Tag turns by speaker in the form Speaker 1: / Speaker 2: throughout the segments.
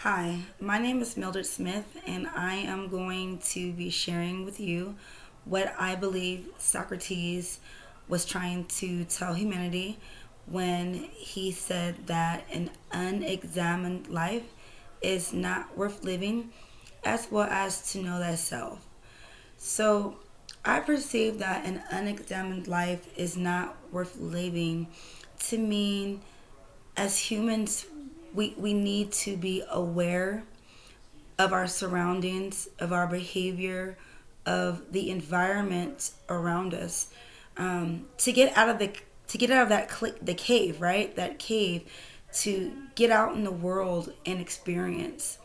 Speaker 1: Hi, my name is Mildred Smith, and I am going to be sharing with you what I believe Socrates was trying to tell humanity when he said that an unexamined life is not worth living, as well as to know thyself. So, I perceive that an unexamined life is not worth living to mean as humans, we need to be aware of our surroundings, of our behavior, of the environment around us, to get out of the cave, right? That cave, to get out in the world and experience,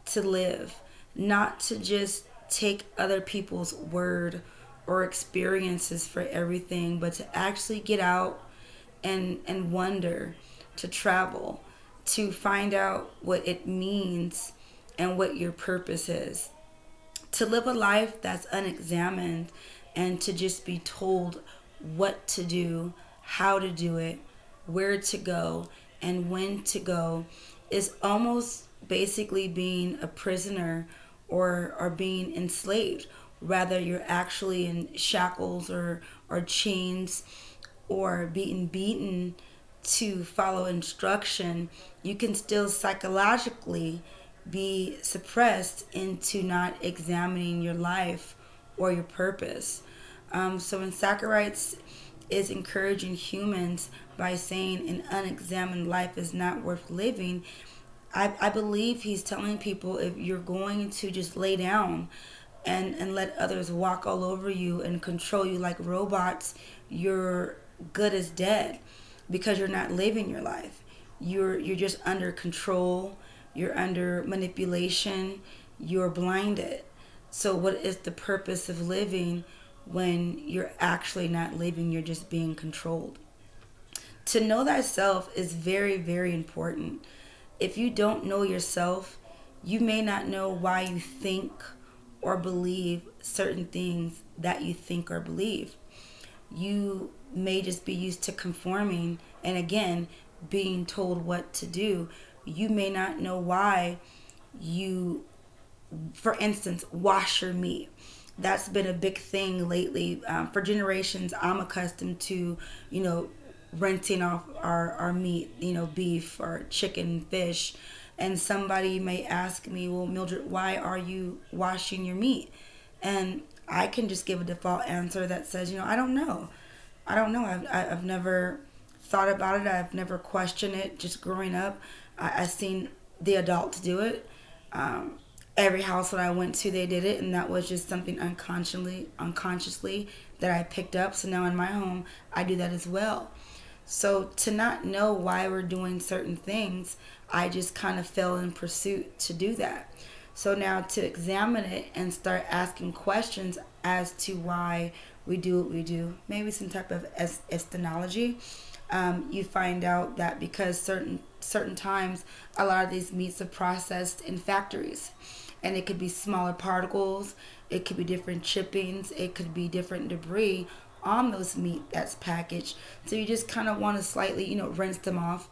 Speaker 1: to live, not to just take other people's word or experiences for everything, but to actually get out and wonder, to travel, to find out what it means and what your purpose is. To live a life that's unexamined and to just be told what to do, how to do it, where to go, and when to go is almost basically being a prisoner or being enslaved. Rather, you're actually in shackles or chains or being beaten to follow instruction, you can still psychologically be suppressed into not examining your life or your purpose. So when Socrates is encouraging humans by saying an unexamined life is not worth living, I believe he's telling people if you're going to just lay down and let others walk all over you and control you like robots, you're good as dead because you're not living your life. You're just under control, you're under manipulation, you're blinded. So what is the purpose of living when you're actually not living, you're just being controlled? To know thyself is very, very important. If you don't know yourself, you may not know why you think or believe certain things that you think or believe. You may just be used to conforming and again being told what to do. You may not know why you, for instance, wash your meat. That's been a big thing lately. For generations, I'm accustomed to, rinsing off our meat, beef or chicken, fish. And somebody may ask me, well, Mildred, why are you washing your meat? And I can just give a default answer that says, I don't know. I don't know. I've never thought about it. I've never questioned it. Just growing up, I seen the adults do it. Every household I went to, they did it, and that was just something unconsciously that I picked up. So now in my home, I do that as well. So to not know why we're doing certain things, I just kind of fell in pursuit to do that. So now to examine it and start asking questions as to why we do what we do, maybe some type of ethnology, you find out that because certain times a lot of these meats are processed in factories, and it could be smaller particles, it could be different chippings, it could be different debris on those meat that's packaged. So you just kind of want to slightly, rinse them off.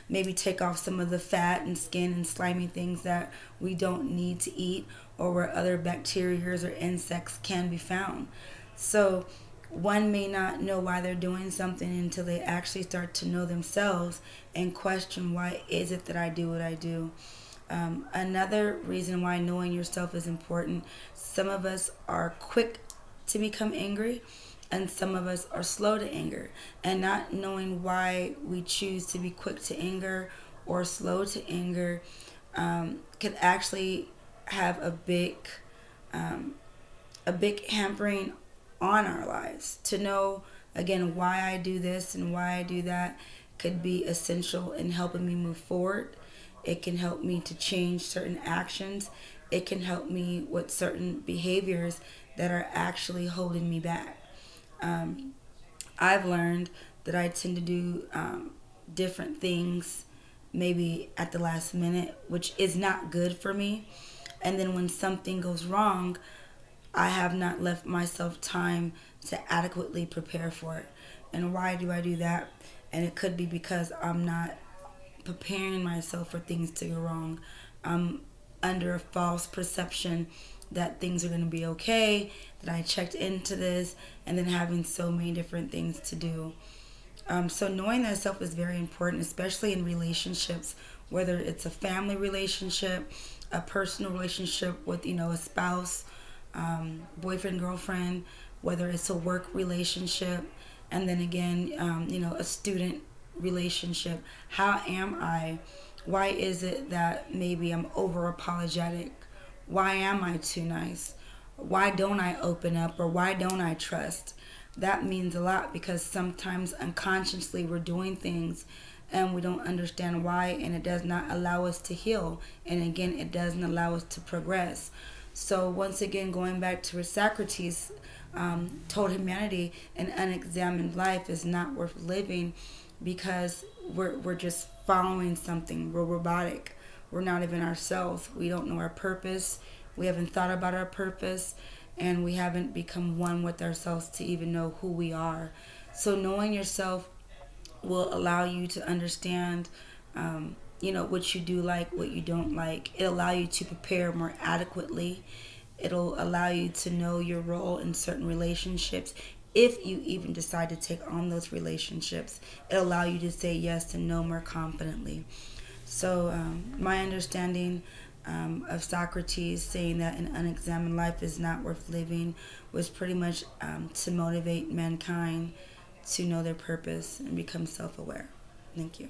Speaker 1: Maybe take off some of the fat and skin and slimy things that we don't need to eat, or where other bacteria or insects can be found. So one may not know why they're doing something until they actually start to know themselves and question, why is it that I do what I do? Another reason why knowing yourself is important, some of us are quick to become angry, and some of us are slow to anger. And not knowing why we choose to be quick to anger or slow to anger can actually have a big hampering on our lives. To know, again, why I do this and why I do that could be essential in helping me move forward. It can help me to change certain actions. It can help me with certain behaviors that are actually holding me back. I've learned that I tend to do different things maybe at the last minute, which is not good for me. And then when something goes wrong, I have not left myself time to adequately prepare for it. And why do I do that? And it could be because I'm not preparing myself for things to go wrong. I'm under a false perception that things are going to be okay, that I checked into this, and then having so many different things to do. So knowing that self is very important, especially in relationships, whether it's a family relationship, a personal relationship with, a spouse, boyfriend, girlfriend, whether it's a work relationship, and then again, a student relationship. How am I? Why is it that maybe I'm over apologetic? Why am I too nice? Why don't I open up, or why don't I trust? That means a lot, because sometimes unconsciously we're doing things and we don't understand why, and it does not allow us to heal, and again, it doesn't allow us to progress. So once again, going back to where Socrates told humanity, an unexamined life is not worth living, because we're just following something. We're robotic. We're not even ourselves. We don't know our purpose. We haven't thought about our purpose, and we haven't become one with ourselves to even know who we are. So knowing yourself will allow you to understand, what you do like, what you don't like. It'll allow you to prepare more adequately. It'll allow you to know your role in certain relationships. If you even decide to take on those relationships, it'll allow you to say yes and no more confidently. So my understanding of Socrates saying that an unexamined life is not worth living was pretty much to motivate mankind to know their purpose and become self-aware. Thank you.